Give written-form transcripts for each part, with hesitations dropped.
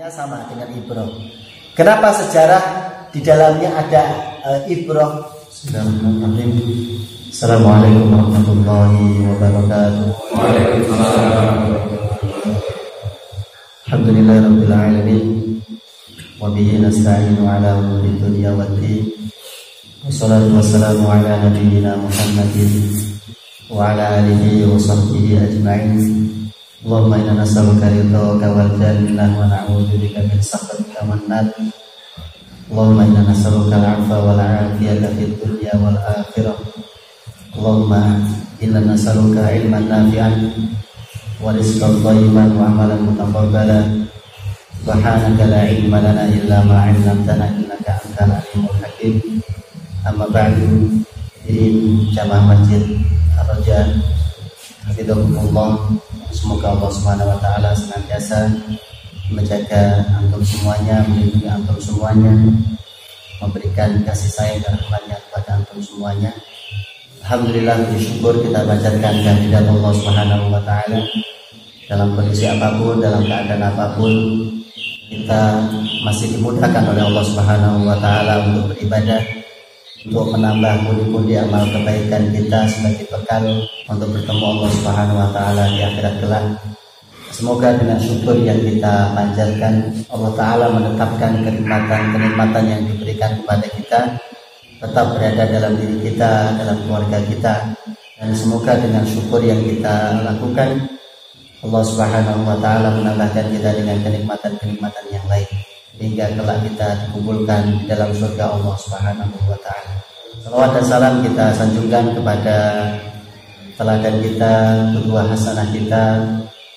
sama dengan ibrah. Kenapa sejarah di dalamnya ada ibrah? Bismillahirrahmanirrahim. Assalamualaikum warahmatullahi wabarakatuh. Waalaikumsalam. Alhamdulillahirabbil alamin. Wa bihi nasta'inu ala umuri dunya waddin. Wassalatu wassalamu ala nabiyyina Muhammadin wa ala alihi wa sahbihi ajma'in. Allahumma inna nas'aluka ridhaka wal jannah wa na'udzu bika min sakhatika wan nar. Allahumma inna nas'aluka al-'afwa wal 'afiyata fid dunya wal akhirah. Allahumma inna nas'aluka 'ilman nafi'an wa rizqan thayyiban wa 'amalan mutaqabbalan. Subhanaka la 'ilma lana illa ma 'allamtana innaka antal 'alimul hakim. Amma ba'du. Ini jamaah Masjid Ar-Raja, hafizahumullah. Semoga Allah Subhanahu wa taala senantiasa menjaga antum semuanya, melindungi antum semuanya, memberikan kasih sayang dan rahmatnya kepada antum semuanya. Alhamdulillah, bersyukur kita panjatkan kehadirat Allah Subhanahu wa taala dalam kondisi apapun, dalam keadaan apapun. Kita masih dimudahkan oleh Allah Subhanahu wa taala untuk beribadah, untuk menambah pundi-pundi amal kebaikan kita sebagai bekal untuk bertemu Allah Subhanahu wa taala di akhirat kelak. Semoga dengan syukur yang kita panjatkan, Allah taala menetapkan kenikmatan yang diberikan kepada kita tetap berada dalam diri kita, dalam keluarga kita, dan semoga dengan syukur yang kita lakukan, Allah Subhanahu wa taala menambahkan kita dengan kenikmatan-kenikmatan yang lain hingga kelak kita dikumpulkan di dalam surga Allah Subhanahu wa taala. Salawat dan salam kita sanjungkan kepada teladan kita, kedua hasanah kita,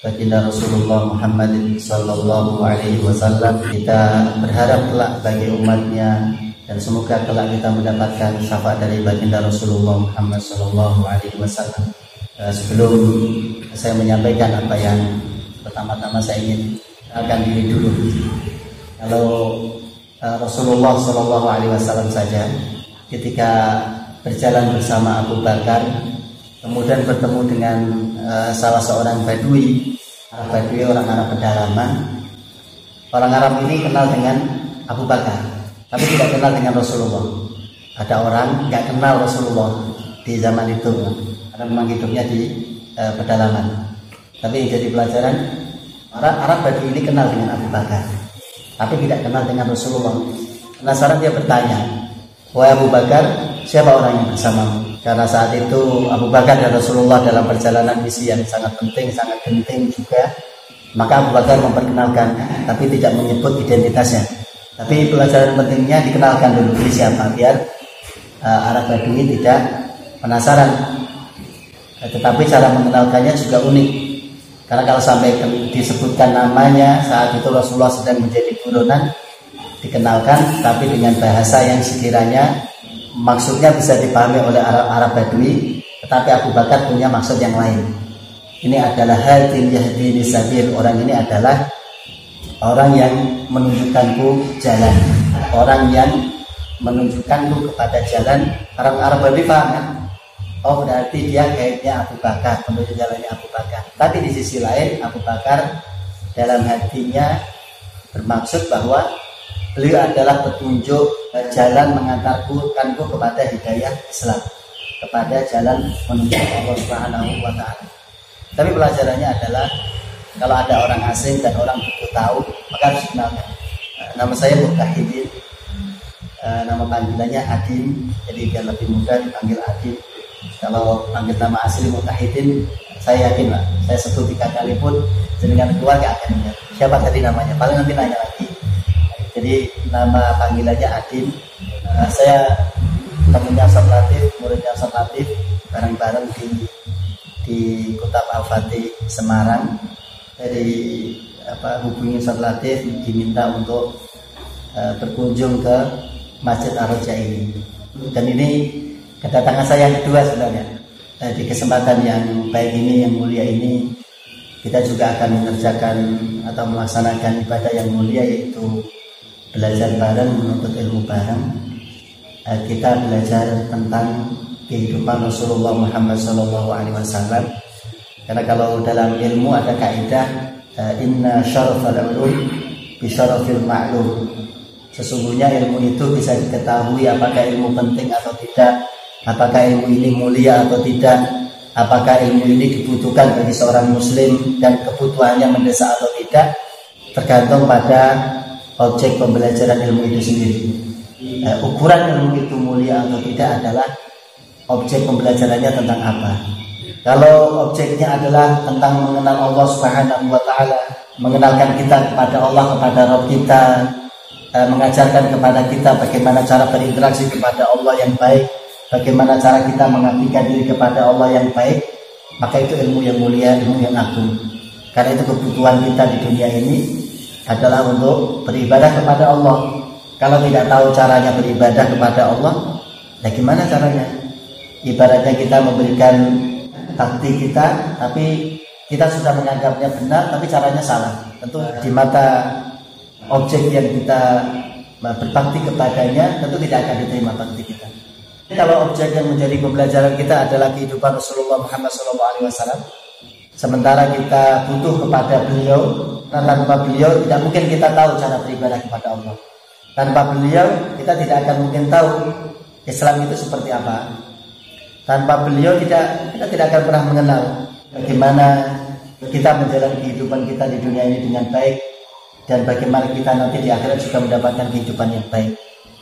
baginda Rasulullah Muhammad sallallahu alaihi wasallam. Kita berharap kelak bagi umatnya dan semoga kelak kita mendapatkan syafaat dari baginda Rasulullah Muhammad sallallahu alaihi wasallam. Sebelum saya menyampaikan apa yang pertama-tama saya ingin akan diri dulu. Kalau Rasulullah Shallallahu Alaihi Wasallam saja ketika berjalan bersama Abu Bakar, kemudian bertemu dengan salah seorang Badui, orang Arab pedalaman. Orang Arab ini kenal dengan Abu Bakar, tapi tidak kenal dengan Rasulullah. Ada orang nggak kenal Rasulullah di zaman itu, karena memang hidupnya di pedalaman. Tapi yang jadi pelajaran, orang Arab Badui ini kenal dengan Abu Bakar, tapi tidak kenal dengan Rasulullah. Penasaran dia bertanya, "Wahai Abu Bakar, siapa orang yang bersamamu?" Karena saat itu Abu Bakar dan Rasulullah dalam perjalanan misi yang sangat penting juga. Maka Abu Bakar memperkenalkan, tapi tidak menyebut identitasnya. Tapi pelajaran pentingnya dikenalkan dulu ini siapa, biar Arab Badui tidak penasaran. Tetapi cara mengenalkannya juga unik. Karena kalau sampai disebutkan namanya saat itu Rasulullah sedang menjadi buronan, dikenalkan tapi dengan bahasa yang sekiranya maksudnya bisa dipahami oleh Arab Badui, tetapi Abu Bakar punya maksud yang lain. Ini adalah hadin yahdini sabil, orang ini adalah orang yang menunjukkanku jalan, orang yang menunjukkanku kepada jalan. Orang Arab Badui paham kan? Oh, berarti dia kayaknya Abu Bakar, penunjuk jalannya Abu Bakar. Tapi di sisi lain Abu Bakar dalam hatinya bermaksud bahwa beliau adalah petunjuk jalan mengantarku kepada hidayah Islam, kepada jalan menuju Allah Subhanahu wa taala. Tapi pelajarannya adalah kalau ada orang asing dan orang butuh tahu, maka harus dikenalkan. Nama saya Mutahidin, nama panggilannya Adin, jadi biar lebih mudah dipanggil Adin. Kalau panggil nama asli Mutahidin, saya yakin lah, saya sebut 3 kali pun jenengan keluarga akan ingat siapa tadi namanya, paling nanti nanya lagi. Jadi nama panggilannya Adin. Saya temannya Ustaz Latif, muridnya Ustaz Latif, bareng-bareng di Kutab Al-Fatih Semarang. Jadi hubungi Ustaz Latif, diminta untuk berkunjung ke Masjid Ar-Raja ini. Dan ini kedatangan saya yang kedua sebenarnya. Di kesempatan yang baik ini, yang mulia ini, kita juga akan mengerjakan atau melaksanakan ibadah yang mulia, yaitu belajar bareng, menuntut ilmu bareng. Kita belajar tentang kehidupan Rasulullah Muhammad SAW. Karena kalau dalam ilmu ada kaidah inna syarafal ulum bisyarafil ma'lum. Sesungguhnya ilmu itu bisa diketahui apakah ilmu penting atau tidak, apakah ilmu ini mulia atau tidak, apakah ilmu ini dibutuhkan bagi seorang muslim dan kebutuhannya mendesak atau tidak, tergantung pada objek pembelajaran ilmu itu sendiri. Ukuran ilmu itu mulia atau tidak adalah objek pembelajarannya tentang apa. Kalau objeknya adalah tentang mengenal Allah Subhanahu wa Ta'ala, mengenalkan kita kepada Allah, kepada Rabb kita, mengajarkan kepada kita bagaimana cara berinteraksi kepada Allah yang baik, bagaimana cara kita mengabdikan diri kepada Allah yang baik, maka itu ilmu yang mulia, ilmu yang agung. Karena itu kebutuhan kita di dunia ini adalah untuk beribadah kepada Allah. Kalau tidak tahu caranya beribadah kepada Allah, ya gimana caranya? Ibaratnya kita memberikan taktik kita, tapi kita sudah menganggapnya benar, tapi caranya salah. Tentu di mata objek yang kita berbakti kepadanya, tentu tidak akan diterima bakti kita. Kalau objek yang menjadi pembelajaran kita adalah kehidupan Rasulullah Muhammad SAW, sementara kita butuh kepada beliau, dan tanpa beliau tidak mungkin kita tahu cara beribadah kepada Allah. Tanpa beliau kita tidak akan mungkin tahu Islam itu seperti apa. Tanpa beliau kita tidak akan pernah mengenal bagaimana kita menjalani kehidupan kita di dunia ini dengan baik, dan bagaimana kita nanti di akhirat juga mendapatkan kehidupan yang baik.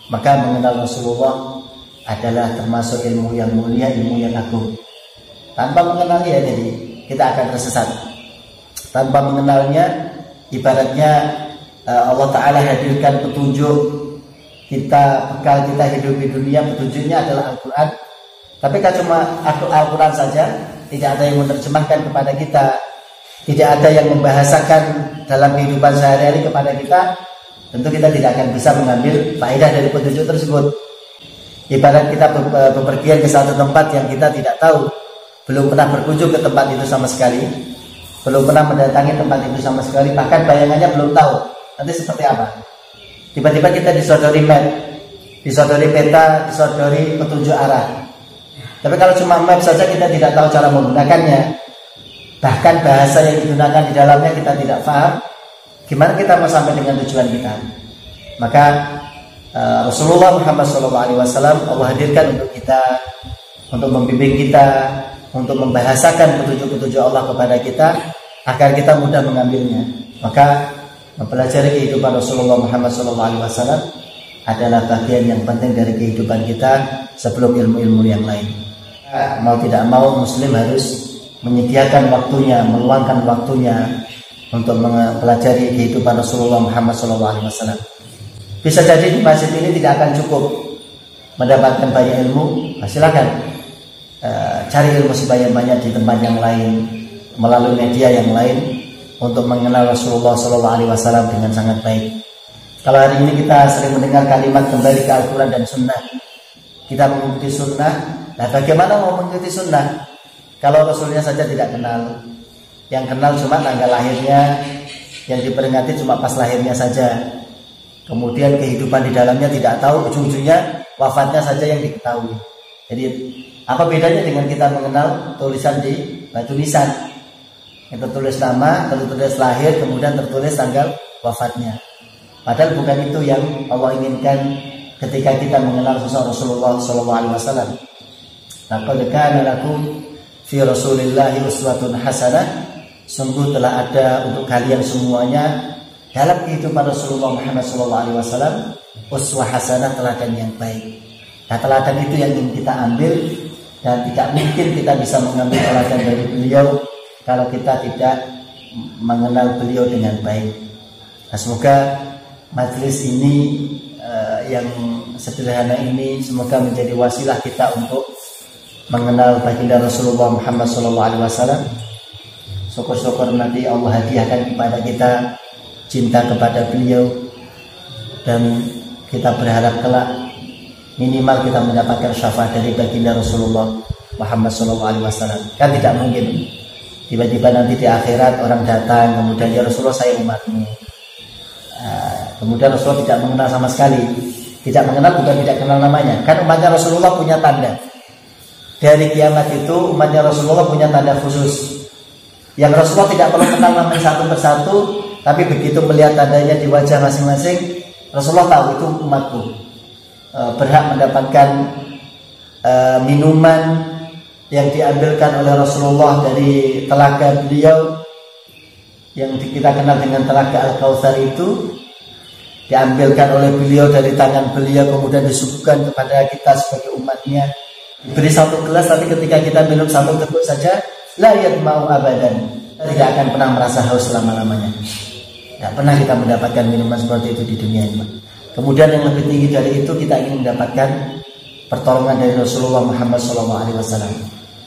Maka mengenal Rasulullah adalah termasuk ilmu yang mulia, ilmu yang agung. Tanpa mengenalnya jadi kita akan tersesat. Tanpa mengenalnya ibaratnya Allah Ta'ala hadirkan petunjuk kita, bekal kita hidup di dunia, petunjuknya adalah Al-Quran. Tapi kalau cuma Al-Quran saja, tidak ada yang menerjemahkan kepada kita, tidak ada yang membahasakan dalam kehidupan sehari-hari kepada kita, tentu kita tidak akan bisa mengambil faedah dari petunjuk tersebut. Ibarat kita bepergian ke satu tempat yang kita tidak tahu, belum pernah berkunjung ke tempat itu sama sekali, belum pernah mendatangi tempat itu sama sekali, bahkan bayangannya belum tahu nanti seperti apa. Tiba-tiba kita disodori map, disodori peta, disodori petunjuk arah. Tapi kalau cuma map saja kita tidak tahu cara menggunakannya, bahkan bahasa yang digunakan di dalamnya kita tidak paham, gimana kita mau sampai dengan tujuan kita? Maka Rasulullah Muhammad SAW Allah hadirkan untuk kita, untuk membimbing kita, untuk membahasakan petunjuk-petunjuk Allah kepada kita, agar kita mudah mengambilnya. Maka mempelajari kehidupan Rasulullah Muhammad SAW adalah bagian yang penting dari kehidupan kita sebelum ilmu-ilmu yang lain. Mau tidak mau Muslim harus menyediakan waktunya, meluangkan waktunya untuk mempelajari kehidupan Rasulullah Muhammad SAW. Bisa jadi di masjid ini tidak akan cukup mendapatkan banyak ilmu, silakan cari ilmu sebanyak-banyak di tempat yang lain, melalui media yang lain, untuk mengenal Rasulullah SAW dengan sangat baik. Kalau hari ini kita sering mendengar kalimat kembali ke Al-Quran dan Sunnah, kita mengikuti Sunnah. Nah, bagaimana mau mengikuti Sunnah kalau Rasulnya saja tidak kenal? Yang kenal cuma tanggal lahirnya, yang diperingati cuma pas lahirnya saja. Kemudian kehidupan di dalamnya tidak tahu, ujung-ujungnya wafatnya saja yang diketahui. Jadi apa bedanya dengan kita mengenal tulisan di batu nisan? Yang tertulis nama, tertulis lahir, kemudian tertulis tanggal wafatnya. Padahal bukan itu yang Allah inginkan ketika kita mengenal sosok Rasulullah SAW. Laqad kana lakum fi Rasulillahi uswatun hasanah. Sungguh telah ada untuk kalian semuanya dalam kehidupan Rasulullah Muhammad SAW uswah hasanah, teladan yang baik. Nah, teladan itu yang ingin kita ambil, dan tidak mungkin kita bisa mengambil teladan dari beliau kalau kita tidak mengenal beliau dengan baik. Nah, semoga majelis ini yang sederhana ini semoga menjadi wasilah kita untuk mengenal baginda Rasulullah Muhammad SAW. Syukur-syukur nanti Allah hadiahkan kepada kita cinta kepada beliau, dan kita berharap kelak minimal kita mendapatkan syafaat dari baginda Rasulullah Muhammad SAW. Kan tidak mungkin tiba-tiba nanti di akhirat orang datang kemudian, ya Rasulullah saya umatmu. Kemudian Rasulullah tidak mengenal sama sekali. Tidak mengenal bukan tidak kenal namanya. Kan umatnya Rasulullah punya tanda. Dari kiamat itu umatnya Rasulullah punya tanda khusus yang Rasulullah tidak perlu kenal namanya satu persatu, Tapi begitu melihat tandanya di wajah masing-masing, Rasulullah tahu itu umatku, berhak mendapatkan minuman yang diambilkan oleh Rasulullah dari telaga beliau yang kita kenal dengan telaga Al-Kautsar itu, diambilkan oleh beliau dari tangan beliau, kemudian disuguhkan kepada kita sebagai umatnya. Diberi satu gelas, tapi ketika kita minum satu teguk saja, la yatma'u abadan, tidak akan pernah merasa haus selama-lamanya. Tidak pernah kita mendapatkan minuman seperti itu di dunia ini. Kemudian yang lebih tinggi dari itu, kita ingin mendapatkan pertolongan dari Rasulullah Muhammad SAW.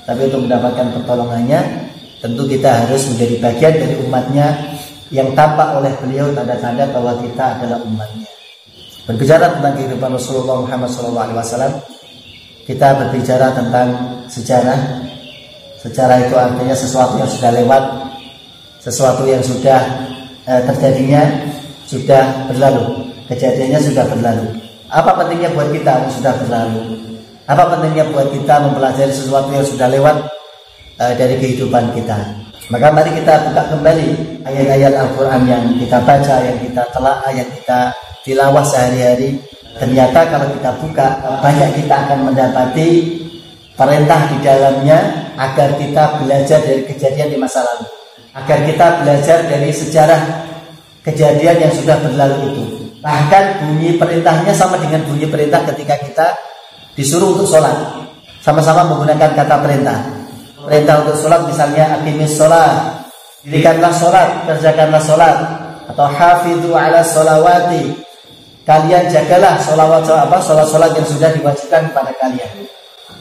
Tapi untuk mendapatkan pertolongannya, tentu kita harus menjadi bagian dari umatnya yang tampak oleh beliau tanda-tanda bahwa kita adalah umatnya. Berbicara tentang kehidupan Rasulullah Muhammad SAW, kita berbicara tentang sejarah. Sejarah itu artinya sesuatu yang sudah lewat, sesuatu yang sudah terjadinya sudah berlalu, kejadiannya sudah berlalu. Apa pentingnya buat kita yang sudah berlalu? Apa pentingnya buat kita mempelajari sesuatu yang sudah lewat dari kehidupan kita? Maka mari kita buka kembali ayat-ayat Al-Quran yang kita baca, yang kita telaah, yang kita tilawah sehari-hari. Ternyata kalau kita buka, banyak kita akan mendapati perintah di dalamnya agar kita belajar dari kejadian di masa lalu, agar kita belajar dari sejarah kejadian yang sudah berlalu itu. Bahkan bunyi perintahnya sama dengan bunyi perintah ketika kita disuruh untuk sholat. Sama-sama menggunakan kata perintah. Perintah untuk sholat misalnya aqimis sholat, dirikanlah sholat, kerjakanlah sholat. Atau hafidhu ala sholawati, kalian jagalah sholat-sholat yang sudah diwajibkan kepada kalian.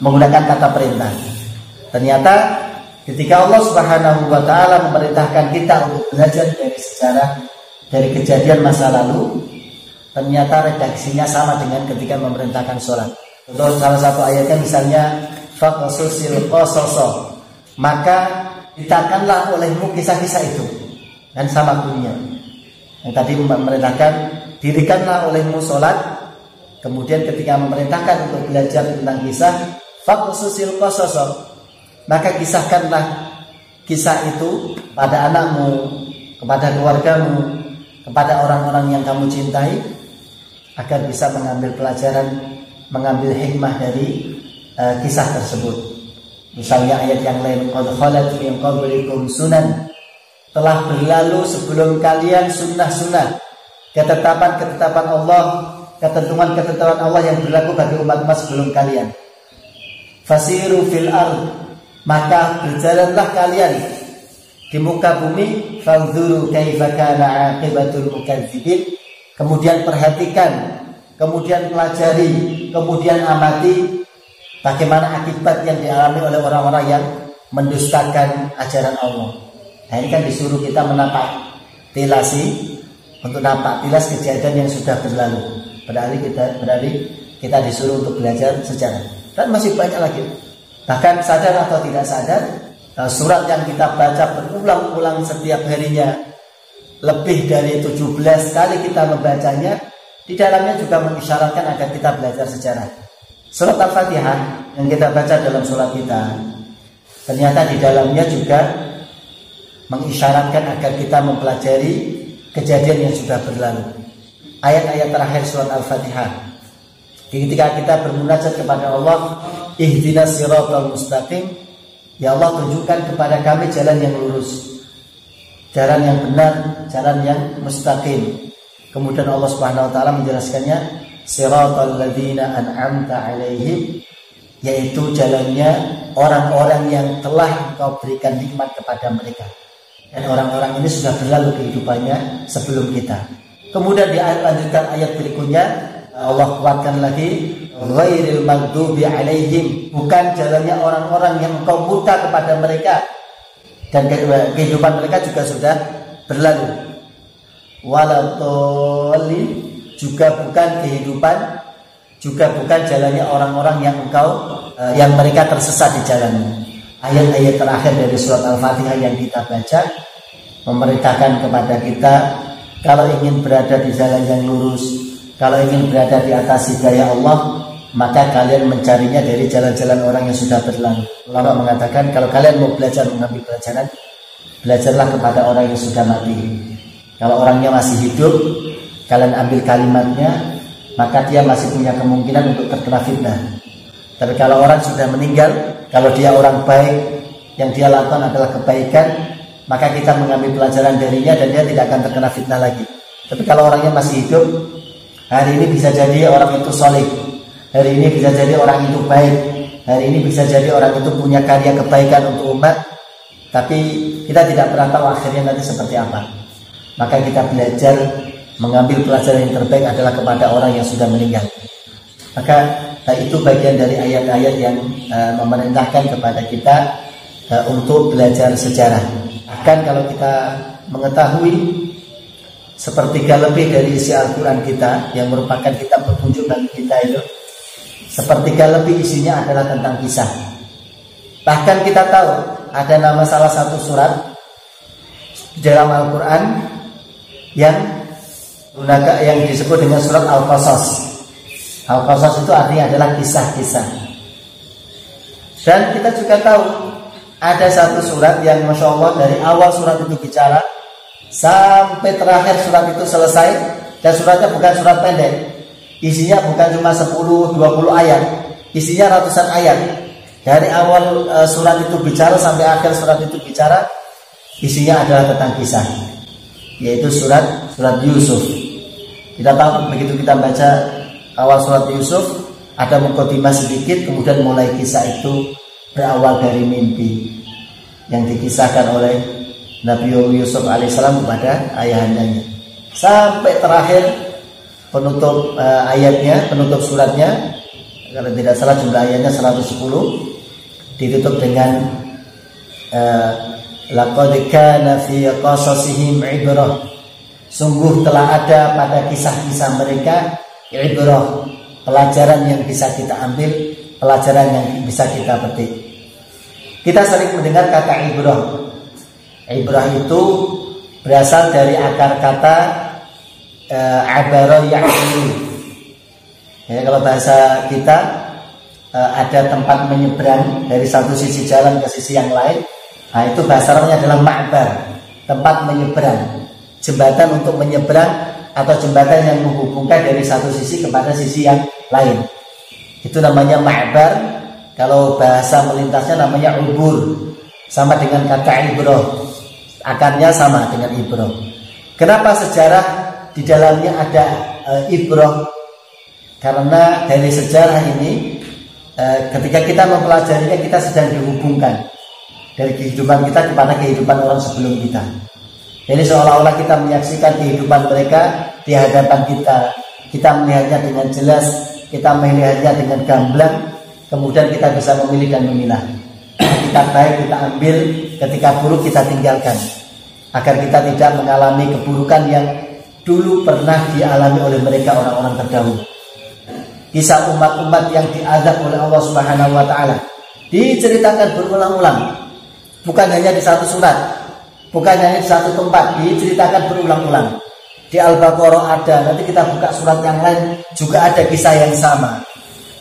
Menggunakan kata perintah. Ternyata ketika Allah Subhanahu wa ta'ala memerintahkan kita untuk belajar dari sejarah, dari kejadian masa lalu, ternyata redaksinya sama dengan ketika memerintahkan sholat. Contoh salah satu ayatnya misalnya faqsusil qasasa, maka ceritakanlah olehmu kisah-kisah itu. Dan sama bunyinya. Yang tadi memerintahkan dirikanlah olehmu sholat, kemudian ketika memerintahkan untuk belajar tentang kisah, faqsusil qasasa, maka kisahkanlah kisah itu pada anakmu, kepada keluargamu, kepada orang-orang yang kamu cintai, agar bisa mengambil pelajaran, mengambil hikmah dari kisah tersebut. Misalnya ayat yang lain, qad khalat min qablikum sunan, telah berlalu sebelum kalian sunnah-sunnah, ketetapan-ketetapan Allah, ketentuan-ketentuan Allah yang berlaku bagi umat-umat sebelum kalian. Fasiru fil ard, maka berjalanlah kalian di muka bumi, fanzuru kaifa kana aqibatul mukadzibin, kemudian perhatikan, kemudian pelajari, kemudian amati bagaimana akibat yang dialami oleh orang-orang yang mendustakan ajaran Allah. Nah, ini kan disuruh kita menapak tilasi, untuk nampak tilas kejadian yang sudah berlalu. Berarti kita disuruh untuk belajar sejarah. Dan masih banyak lagi. Bahkan sadar atau tidak sadar, surat yang kita baca berulang-ulang setiap harinya, lebih dari 17 kali kita membacanya, di dalamnya juga mengisyaratkan agar kita belajar sejarah. Surat Al-Fatihah yang kita baca dalam surat kita, ternyata di dalamnya juga mengisyaratkan agar kita mempelajari kejadian yang sudah berlalu. Ayat-ayat terakhir surat Al-Fatihah, ketika kita bermunajat kepada Allah, ihdinas siratal mustaqim, ya Allah tunjukkan kepada kami jalan yang lurus, jalan yang benar, jalan yang mustaqim. Kemudian Allah Subhanahu wa taala menjelaskannya, siratal ladzina an'amta alaihim, yaitu jalannya orang-orang yang telah Engkau berikan nikmat kepada mereka. Dan orang-orang ini sudah berlalu kehidupannya sebelum kita. Kemudian dilanjutkan ayat berikutnya, Allah kuatkan lagi, ghairil maghdubi alaihim, bukan jalannya orang-orang yang Engkau murka kepada mereka, dan kehidupan mereka juga sudah berlalu. Waladhdallin, juga bukan kehidupan, juga bukan jalannya orang-orang yang yang mereka tersesat di jalannya. Ayat-ayat terakhir dari surat Al-Fatihah yang kita baca memerintahkan kepada kita, kalau ingin berada di jalan yang lurus, kalau ingin berada di atas hidayah Allah, maka kalian mencarinya dari jalan-jalan orang yang sudah berlalu. Ulama mengatakan kalau kalian mau belajar mengambil pelajaran, belajarlah kepada orang yang sudah mati. Kalau orangnya masih hidup, kalian ambil kalimatnya, maka dia masih punya kemungkinan untuk terkena fitnah. Tapi kalau orang sudah meninggal, kalau dia orang baik, yang dia lakukan adalah kebaikan, maka kita mengambil pelajaran darinya dan dia tidak akan terkena fitnah lagi. Tapi kalau orangnya masih hidup, hari ini bisa jadi orang itu soleh, hari ini bisa jadi orang itu baik, hari ini bisa jadi orang itu punya karya kebaikan untuk umat, tapi kita tidak pernah tahu akhirnya nanti seperti apa. Maka kita belajar mengambil pelajaran yang terbaik adalah kepada orang yang sudah meninggal. Maka itu bagian dari ayat-ayat yang memerintahkan kepada kita untuk belajar sejarah. Bahkan kalau kita mengetahui sepertiga lebih dari isi Al-Quran kita, yang merupakan kitab petunjuk bagi kita itu, sepertiga lebih isinya adalah tentang kisah. Bahkan kita tahu ada nama salah satu surat di dalam Al-Quran yang disebut dengan surat Al-Qasas. Al-Qasas itu artinya adalah kisah-kisah. Dan kita juga tahu ada satu surat yang Masya Allah dari awal surat itu bicara sampai terakhir surat itu selesai. Dan suratnya bukan surat pendek, isinya bukan cuma 10-20 ayat, isinya ratusan ayat. Dari awal surat itu bicara sampai akhir surat itu bicara, isinya adalah tentang kisah, yaitu surat Yusuf. Kita tahu begitu kita baca awal surat Yusuf, ada mukadimah sedikit, kemudian mulai kisah itu berawal dari mimpi yang dikisahkan oleh Nabi Yusuf alaihissalam kepada ayahandanya, sampai terakhir penutup ayatnya, penutup suratnya, kalau tidak salah jumlah ayatnya 110, ditutup dengan laqad kana fi qasasihim ibrah, sungguh telah ada pada kisah-kisah mereka ibrah, pelajaran yang bisa kita ambil, pelajaran yang bisa kita petik. Kita sering mendengar kata ibrah. Ibrah itu berasal dari akar kata abara ya'ni. Ya, kalau bahasa kita ada tempat menyeberang dari satu sisi jalan ke sisi yang lain. Nah, itu bahasa Arabnya adalah ma'bar, tempat menyeberang, jembatan untuk menyeberang atau jembatan yang menghubungkan dari satu sisi kepada sisi yang lain. Itu namanya ma'bar. Kalau bahasa melintasnya namanya ubur, sama dengan kata ibroh, akarnya sama dengan ibroh. Kenapa sejarah di dalamnya ada ibroh? Karena dari sejarah ini, ketika kita mempelajarinya, kita sedang dihubungkan dari kehidupan kita kepada kehidupan orang sebelum kita. Jadi seolah-olah kita menyaksikan kehidupan mereka di hadapan kita. Kita melihatnya dengan jelas, kita melihatnya dengan gamblang. Kemudian kita bisa memilih dan memilah. Ketika baik kita ambil, ketika buruk kita tinggalkan, agar kita tidak mengalami keburukan yang dulu pernah dialami oleh mereka orang-orang terdahulu. Kisah umat-umat yang diazab oleh Allah Subhanahu wa taala diceritakan berulang-ulang. Bukan hanya di satu surat, bukan hanya di satu tempat, diceritakan berulang-ulang. Di Al-Baqarah ada, nanti kita buka surat yang lain juga ada kisah yang sama.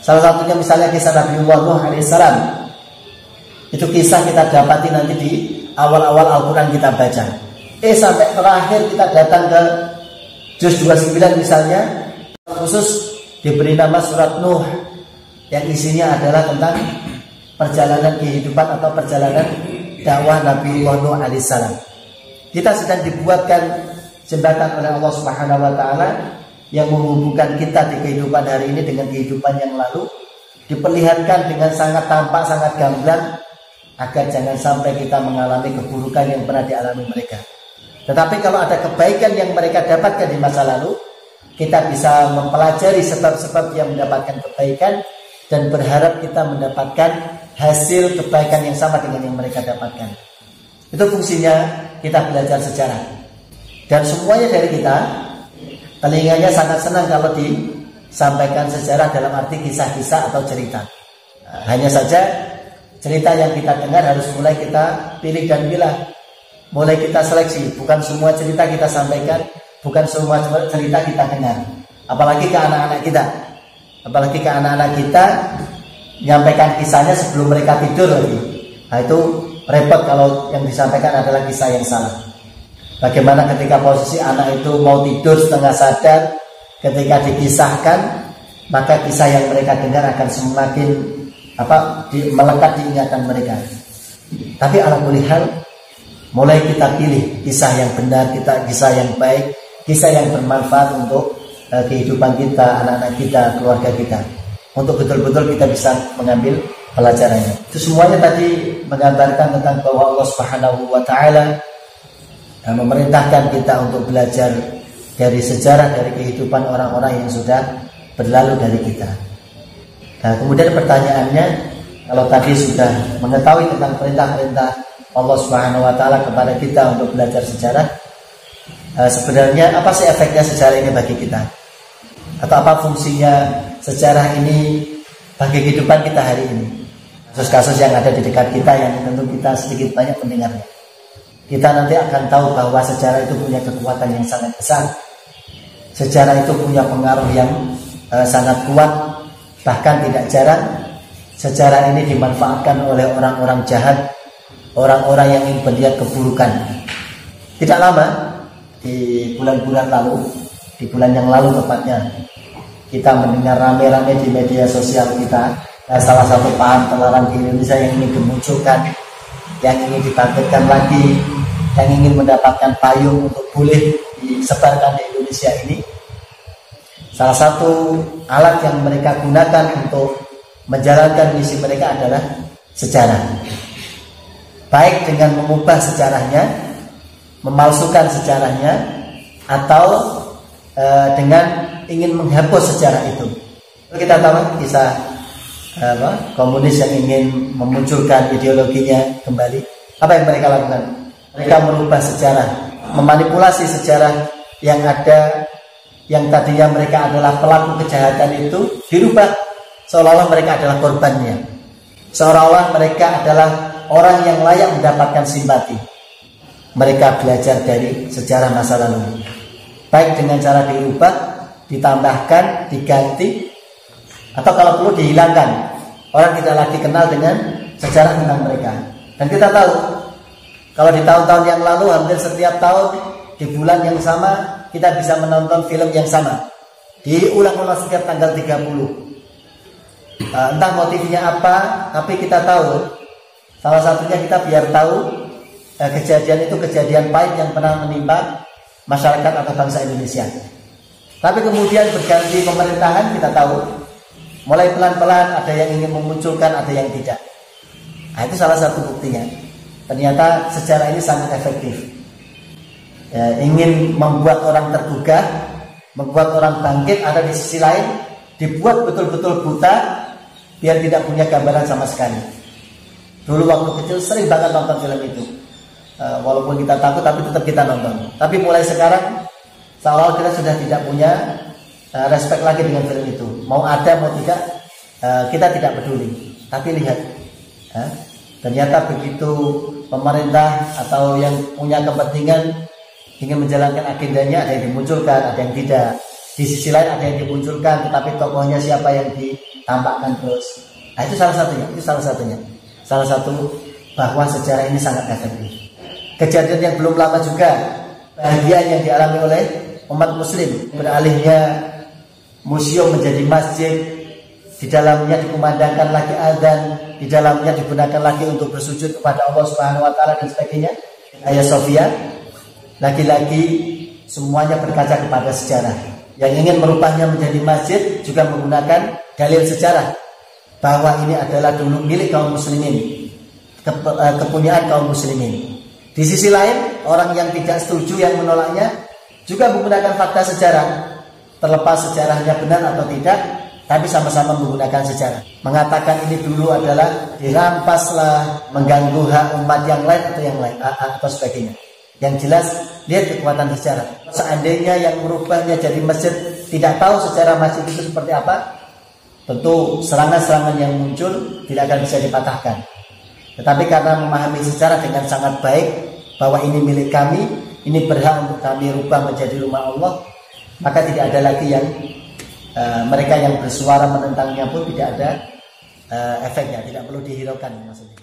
Salah satunya misalnya kisah Nabiullah Nuh alaihissalam. Itu kisah kita dapati nanti di awal-awal Al-Quran kita baca. Sampai terakhir kita datang ke juz 29 misalnya, khusus diberi nama surat Nuh, yang isinya adalah tentang perjalanan kehidupan atau perjalanan dakwah Nabiullah Nuh alaihissalam. Kita sedang dibuatkan jembatan oleh Allah Subhanahu wa taala yang menghubungkan kita di kehidupan hari ini dengan kehidupan yang lalu, diperlihatkan dengan sangat tampak, sangat gamblang, agar jangan sampai kita mengalami keburukan yang pernah dialami mereka. Tetapi kalau ada kebaikan yang mereka dapatkan di masa lalu, kita bisa mempelajari sebab-sebab yang mendapatkan kebaikan dan berharap kita mendapatkan hasil kebaikan yang sama dengan yang mereka dapatkan. Itu fungsinya kita belajar sejarah. Dan semuanya dari kita, telinganya sangat senang kalau disampaikan sejarah dalam arti kisah-kisah atau cerita. Hanya saja cerita yang kita dengar harus mulai kita pilih dan pilah, mulai kita seleksi. Bukan semua cerita kita sampaikan, bukan semua cerita kita dengar. Apalagi ke anak-anak kita. Apalagi ke anak-anak kita, menyampaikan kisahnya sebelum mereka tidur lagi. Nah, itu repot kalau yang disampaikan adalah kisah yang salah. Bagaimana ketika posisi anak itu mau tidur setengah sadar, ketika dikisahkan, maka kisah yang mereka dengar akan semakin melekat di ingatan mereka. Tapi ala kulli hal, mulai kita pilih kisah yang benar, kisah yang baik, kisah yang bermanfaat untuk kehidupan kita, anak-anak kita, keluarga kita, untuk betul-betul kita bisa mengambil pelajarannya. Itu semuanya tadi menggambarkan tentang bahwa Allah Subhanahu wa taala memerintahkan kita untuk belajar dari sejarah, dari kehidupan orang-orang yang sudah berlalu dari kita. Nah, kemudian pertanyaannya, kalau tadi sudah mengetahui tentang perintah-perintah Allah Subhanahu wa taala kepada kita untuk belajar sejarah, sebenarnya apa sih efeknya sejarah ini bagi kita? Atau apa fungsinya sejarah ini bagi kehidupan kita hari ini? Kasus-kasus yang ada di dekat kita yang tentu kita sedikit banyak mendengarnya. Kita nanti akan tahu bahwa sejarah itu punya kekuatan yang sangat besar. Sejarah itu punya pengaruh yang sangat kuat. Bahkan tidak jarang sejarah ini dimanfaatkan oleh orang-orang jahat, orang-orang yang ingin berniat keburukan. Tidak lama, di bulan-bulan lalu, di bulan yang lalu tepatnya, kita mendengar rame-rame di media sosial kita salah satu paham terlarang di Indonesia yang ingin dimunculkan, yang ingin dibangkitkan lagi, yang ingin mendapatkan payung untuk boleh disebarkan di Indonesia ini. Salah satu alat yang mereka gunakan untuk menjalankan misi mereka adalah sejarah. Baik dengan mengubah sejarahnya, memalsukan sejarahnya, atau dengan ingin menghapus sejarah itu. Kita tahu kisah komunis yang ingin memunculkan ideologinya kembali. Apa yang mereka lakukan? Mereka merubah sejarah, memanipulasi sejarah yang ada, yang tadinya mereka adalah pelaku kejahatan itu dirubah seolah-olah mereka adalah korbannya, seolah-olah mereka adalah orang yang layak mendapatkan simpati. Mereka belajar dari sejarah masa lalu, baik dengan cara dirubah, ditambahkan, diganti, atau kalau perlu dihilangkan. Orang tidak lagi kenal dengan sejarah tentang mereka. Dan kita tahu, kalau di tahun-tahun yang lalu hampir setiap tahun di bulan yang sama kita bisa menonton film yang sama, diulang-ulang setiap tanggal 30. Entah motifnya apa, tapi kita tahu. Salah satunya kita biar tahu kejadian itu kejadian pahit yang pernah menimpa masyarakat atau bangsa Indonesia. Tapi kemudian berganti pemerintahan, kita tahu mulai pelan-pelan ada yang ingin memunculkan, ada yang tidak. Nah, itu salah satu buktinya. Ternyata sejarah ini sangat efektif. Ingin membuat orang tergugah, membuat orang bangkit, ada di sisi lain dibuat betul-betul buta biar tidak punya gambaran sama sekali. Dulu waktu kecil sering banget nonton film itu. Walaupun kita takut tapi tetap kita nonton. Tapi mulai sekarang seolah-olah kita sudah tidak punya respect lagi dengan film itu. Mau ada mau tidak, kita tidak peduli. Tapi lihat, ternyata begitu pemerintah atau yang punya kepentingan ingin menjalankan agendanya, ada yang dimunculkan, ada yang tidak. Di sisi lain ada yang dimunculkan, tetapi tokohnya siapa yang ditampakkan terus. Nah, itu salah satunya. Salah satu bahwa sejarah ini sangat efektif. Kejadian yang belum lama juga, bahagian yang dialami oleh umat muslim, beralihnya museum menjadi masjid, di dalamnya dikumandangkan lagi azan, di dalamnya digunakan lagi untuk bersujud kepada Allah Subhanahu wa taala dan sebagainya. Hagia Sophia, lagi-lagi semuanya berkaca kepada sejarah. Yang ingin merubahnya menjadi masjid juga menggunakan dalil sejarah bahwa ini adalah dulu milik kaum muslimin, kepunyaan kaum muslimin. Di sisi lain, orang yang tidak setuju, yang menolaknya juga menggunakan fakta sejarah. Terlepas sejarahnya benar atau tidak, tapi sama-sama menggunakan sejarah. Mengatakan ini dulu adalah dirampaslah, mengganggu hak umat yang lain atau sebagainya. Yang jelas, lihat kekuatan sejarah. Seandainya yang merubahnya jadi masjid tidak tahu sejarah masjid itu seperti apa, tentu serangan-serangan yang muncul tidak akan bisa dipatahkan. Tetapi karena memahami sejarah dengan sangat baik bahwa ini milik kami, ini berhak untuk kami rubah menjadi rumah Allah, maka tidak ada lagi yang mereka yang bersuara menentangnya pun tidak ada efeknya, tidak perlu dihiraukan maksudnya.